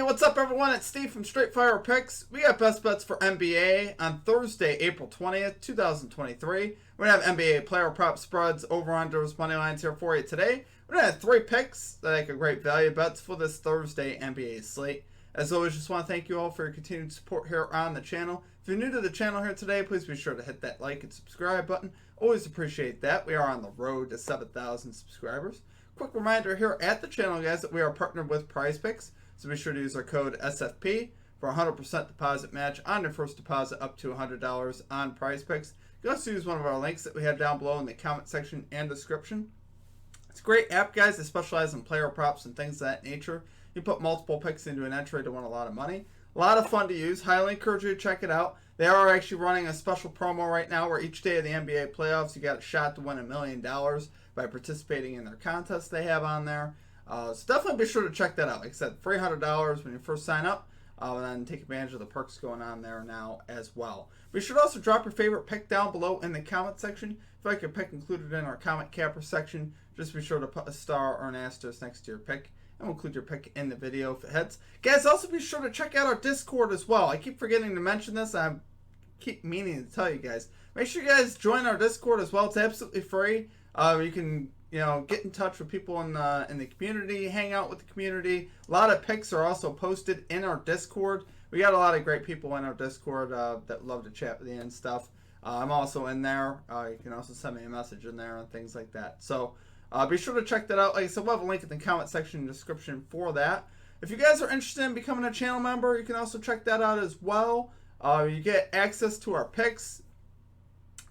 what's up everyone? It's Steve from Straight Fire Picks. We got best bets for NBA on Thursday, April 20th, 2023. We're going to have NBA player prop spreads, over-unders, money lines here for you today. We're going to have 3 picks that make a great value bets for this Thursday NBA slate. As always, just want to thank you all for your continued support here on the channel. If you're new to the channel here today, please be sure to hit that like and subscribe button. Always appreciate that. We are on the road to 7,000 subscribers. Quick reminder here at the channel, guys, that we are partnered with Prize Picks. So be sure to use our code SFP for a 100% deposit match on your first deposit up to $100 on Prize Picks. You can also use one of our links that we have down below in the comment section and description. It's a great app, guys. They specialize in player props and things of that nature. You put multiple picks into an entry to win a lot of money. A lot of fun to use. Highly encourage you to check it out. They are actually running a special promo right now where each day of the NBA playoffs you got a shot to win $1 million by participating in their contest they have on there. So definitely be sure to check that out. Like I said, $300 when you first sign up, and then take advantage of the perks going on there now as well. Be sure to also drop your favorite pick down below in the comment section. If you like your pick included in our comment capper section, just be sure to put a star or an asterisk next to your pick, and we'll include your pick in the video if it hits. Guys, also be sure to check out our Discord as well. I keep forgetting to mention this. I keep meaning to tell you guys. Make sure you guys join our Discord as well. It's absolutely free. You can get in touch with people in the community, hang out with the community. A lot of picks are also posted in our Discord. We got a lot of great people in our Discord that love to chat with you and stuff. I'm also in there. You can also send me a message in there and things like that. So be sure to check that out. Like I said, we'll have a link in the comment section and description for that. If you guys are interested in becoming a channel member, you can also check that out as well. You get access to our picks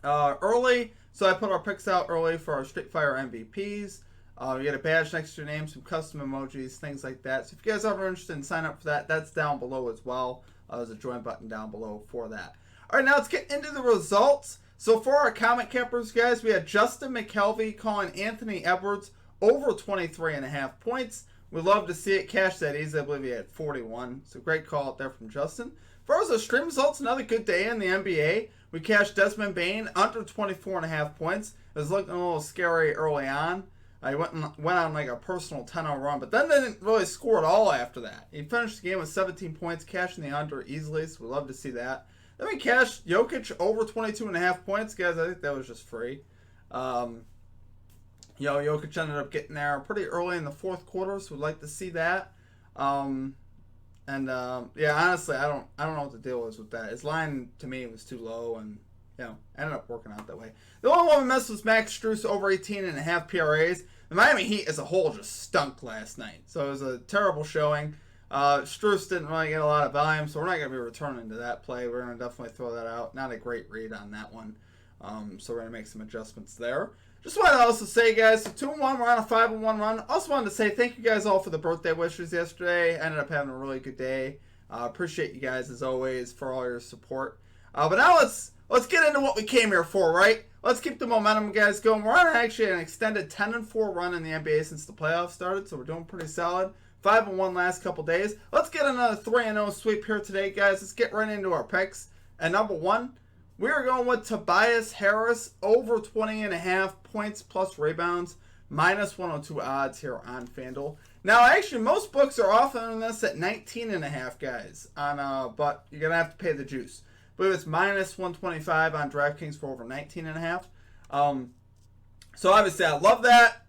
early. So I put our picks out early for our Straight Fire MVPs. You get a badge next to your name, some custom emojis, things like that. So if you guys are ever interested in sign up for that, that's down below as well. There's a join button down below for that. All right, now let's get into the results. So for our comment cappers, guys, we had Justin McKelvey calling Anthony Edwards over 23.5 points. We'd love to see it cash that easy. I believe he had 41. So great call out there from Justin. As far as the stream results, another good day in the NBA. We cashed Desmond Bane under 24.5 points. It was looking a little scary early on. He went on like a personal 10-0 run, but then didn't really score at all after that. He finished the game with 17 points, cashing the under easily, so we'd love to see that. Then we cashed Jokic over 22.5 points. Guys, I think that was just free. Jokic ended up getting there pretty early in the fourth quarter, so we'd like to see that. Yeah, honestly, I don't know what the deal was with that. His line to me was too low, and ended up working out that way. The only one we missed was Max Strus over 18.5 PRAs. The Miami Heat as a whole just stunk last night, so it was a terrible showing. Strus didn't really get a lot of volume, so we're not going to be returning to that play. We're going to definitely throw that out. Not a great read on that one, so we're going to make some adjustments there. Just wanted to also say, guys, so 2-1, we're on a 5-1 run. Also wanted to say thank you guys all for the birthday wishes yesterday. I ended up having a really good day. Appreciate you guys, as always, for all your support. But now let's get into what we came here for, right? Let's keep the momentum, guys, going. We're on actually an extended 10-4 run in the NBA since the playoffs started, so we're doing pretty solid. 5-1 last couple days. Let's get another 3-0 sweep here today, guys. Let's get right into our picks. And number one, we are going with Tobias Harris over 20.5 points plus rebounds, minus 102 odds here on FanDuel. Now, actually, most books are offering this at 19.5, guys. But you're gonna have to pay the juice. I believe it's minus 125 on DraftKings for over 19.5. So obviously, I love that.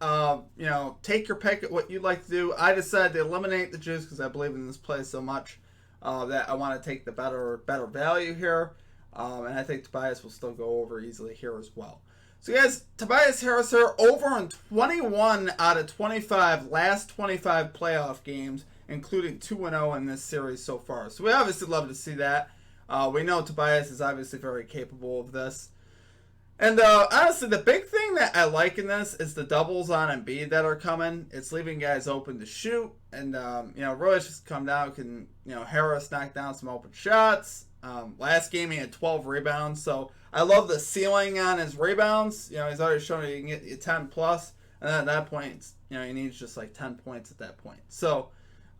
Take your pick at what you'd like to do. I decided to eliminate the juice because I believe in this play so much that I want to take the better value here. And I think Tobias will still go over easily here as well. So guys, Tobias Harris here over in 21 out of 25 last 25 playoff games, including 2-0 in this series so far. So we obviously love to see that. We know Tobias is obviously very capable of this. And honestly, the big thing that I like in this is the doubles on Embiid that are coming. It's leaving guys open to shoot. And, really just come down. Harris knocked down some open shots. Last game he had 12 rebounds, so I love the ceiling on his rebounds. He's already shown that he can get 10 plus, and then at that point, he needs just like 10 points at that point. So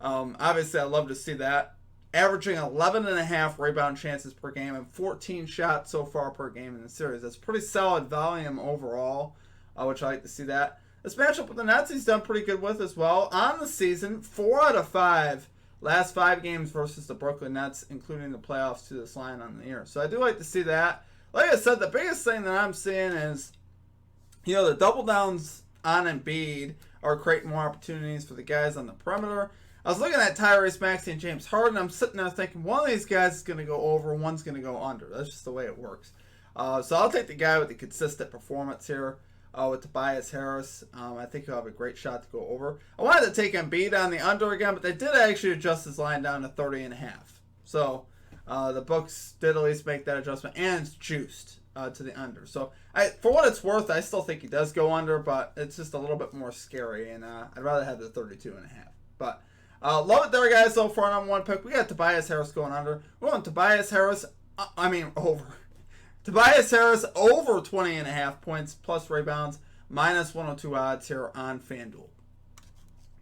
obviously I love to see that. Averaging 11.5 rebound chances per game and 14 shots so far per game in the series. That's pretty solid volume overall, which I like to see that. This matchup with the Nets he's done pretty good with as well. On the season, 4 out of 5 last 5 games versus the Brooklyn Nets, including the playoffs to this line on the year. So I do like to see that. Like I said, the biggest thing that I'm seeing is, the double downs on Embiid are creating more opportunities for the guys on the perimeter. I was looking at Tyrese Maxey and James Harden. I'm sitting there thinking one of these guys is going to go over, one's going to go under. That's just the way it works. So I'll take the guy with the consistent performance here with Tobias Harris. I think he'll have a great shot to go over. I wanted to take Embiid on the under again, but they did actually adjust his line down to 30.5. So the books did at least make that adjustment, and it's juiced to the under. So for what it's worth, I still think he does go under, but it's just a little bit more scary, and I'd rather have the 32.5. But love it there, guys. So for our number 1 pick, we got Tobias Harris going under. We're on Tobias Harris, over. Tobias Harris over 20.5 points plus rebounds, minus 102 odds here on FanDuel.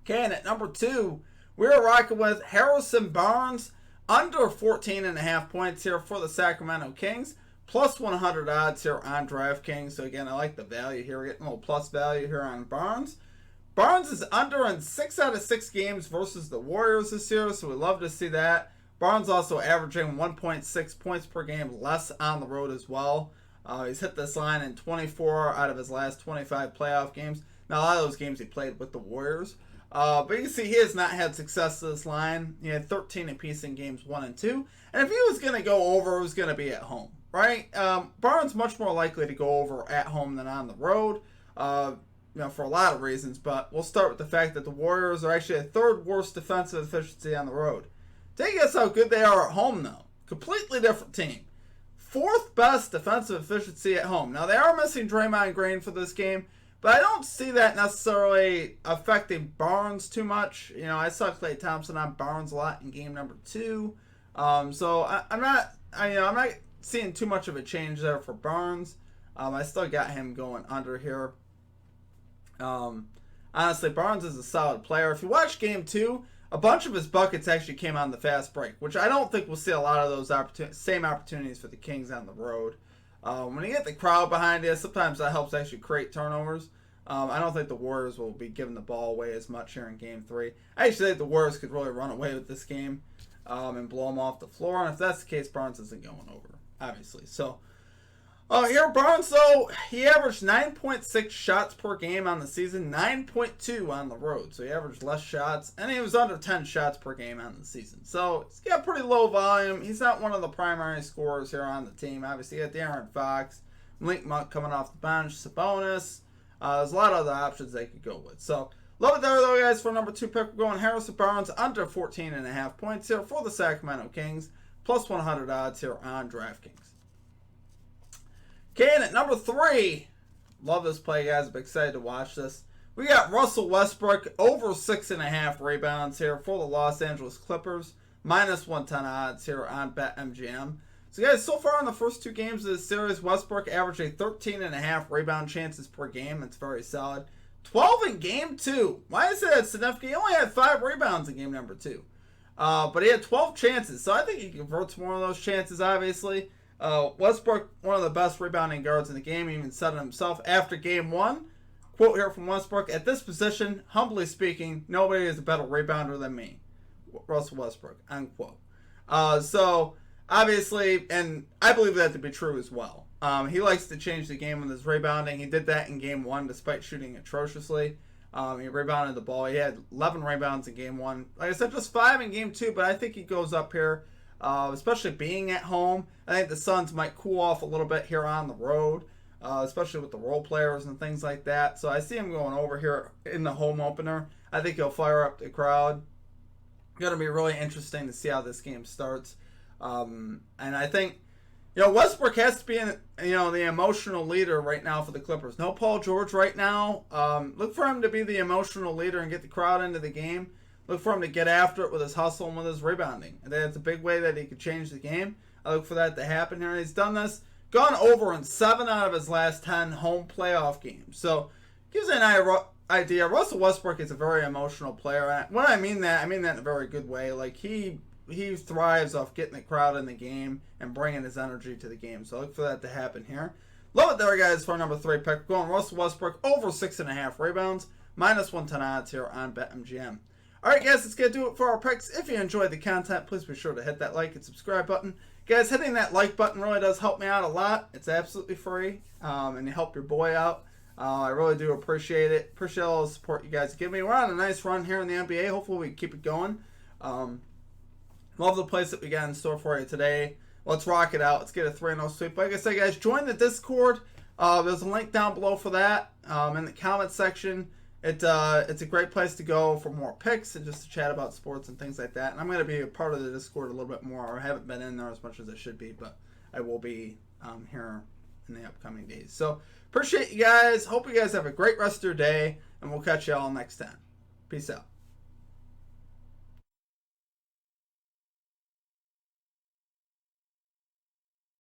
Okay, and at number 2, we're rocking with Harrison Barnes under 14.5 points here for the Sacramento Kings, plus 100 odds here on DraftKings. So again, I like the value here. We're getting a little plus value here on Barnes. Barnes is under in 6 out of 6 games versus the Warriors this year, so we love to see that. Barnes also averaging 1.6 points per game less on the road as well. He's hit this line in 24 out of his last 25 playoff games. Now, a lot of those games he played with the Warriors. But you can see he has not had success to this line. He had 13 apiece in games 1 and 2. And if he was going to go over, it was going to be at home, right? Barnes much more likely to go over at home than on the road, for a lot of reasons. But we'll start with the fact that the Warriors are actually a 3rd worst defensive efficiency on the road. Take a guess how good they are at home, though. Completely different team. 4th best defensive efficiency at home. Now, they are missing Draymond Green for this game, but I don't see that necessarily affecting Barnes too much. I saw Klay Thompson on Barnes a lot in game number 2. So I'm not seeing too much of a change there for Barnes. I still got him going under here. Honestly, Barnes is a solid player. If you watch game 2, a bunch of his buckets actually came on the fast break, which I don't think we'll see a lot of those same opportunities for the Kings on the road. When you get the crowd behind you, sometimes that helps actually create turnovers. I don't think the Warriors will be giving the ball away as much here in Game 3. I actually think the Warriors could really run away with this game and blow them off the floor. And if that's the case, Barnes isn't going over, obviously. So here, Barnes, though, he averaged 9.6 shots per game on the season, 9.2 on the road. So he averaged less shots, and he was under 10 shots per game on the season. So he's got pretty low volume. He's not one of the primary scorers here on the team. Obviously, you got De'Aaron Fox, Malik Monk coming off the bench, Sabonis. There's a lot of other options they could go with. So love it there, though, guys, for number 2 pick. We're going Harrison Barnes under 14.5 points here for the Sacramento Kings, plus 100 odds here on DraftKings. Okay, and at number 3, love this play, guys. I'm excited to watch this. We got Russell Westbrook over 6.5 rebounds here for the Los Angeles Clippers, minus 110 odds here on BetMGM. So, guys, so far in the first 2 games of this series, Westbrook averaging 13.5 rebound chances per game. That's very solid. 12 in game 2. Why is that significant? He only had 5 rebounds in game number 2. But he had 12 chances, so I think he converts more of those chances, obviously. Westbrook, one of the best rebounding guards in the game, even said it himself after game 1. Quote here from Westbrook: "At this position, humbly speaking, nobody is a better rebounder than me." Russell Westbrook, unquote. So, obviously, and I believe that to be true as well. He likes to change the game with his rebounding. He did that in game 1 despite shooting atrociously. He rebounded the ball. He had 11 rebounds in game 1. Like I said, just 5 in game 2, but I think he goes up here. Especially being at home. I think the Suns might cool off a little bit here on the road, especially with the role players and things like that. So I see him going over here in the home opener. I think he'll fire up the crowd. Going to be really interesting to see how this game starts. And I think, Westbrook has to be, the emotional leader right now for the Clippers. No Paul George right now. Look for him to be the emotional leader and get the crowd into the game. Look for him to get after it with his hustle and with his rebounding. And that's a big way that he could change the game. I look for that to happen here. He's done this, gone over in 7 out of his last 10 home playoff games. So, gives an idea. Russell Westbrook is a very emotional player. And when I mean that in a very good way. Like, he thrives off getting the crowd in the game and bringing his energy to the game. So, look for that to happen here. Love it there, guys, for number 3 pick. We're going Russell Westbrook over 6.5 rebounds, minus 110 odds here on BetMGM. Alright guys, let's get to it for our picks. If you enjoyed the content, please be sure to hit that like and subscribe button. Guys, hitting that like button really does help me out a lot. It's absolutely free, and you help your boy out. I really do appreciate it. Appreciate all the support you guys give me. We're on a nice run here in the NBA. Hopefully we can keep it going. Love the plays that we got in store for you today. Let's rock it out. Let's get a 3-0 sweep. Like I said, guys, join the Discord. There's a link down below for that in the comments section. It's a great place to go for more picks and just to chat about sports and things like that. And I'm going to be a part of the Discord a little bit more. I haven't been in there as much as I should be, but I will be here in the upcoming days. So appreciate you guys. Hope you guys have a great rest of your day, and we'll catch you all next time. Peace out.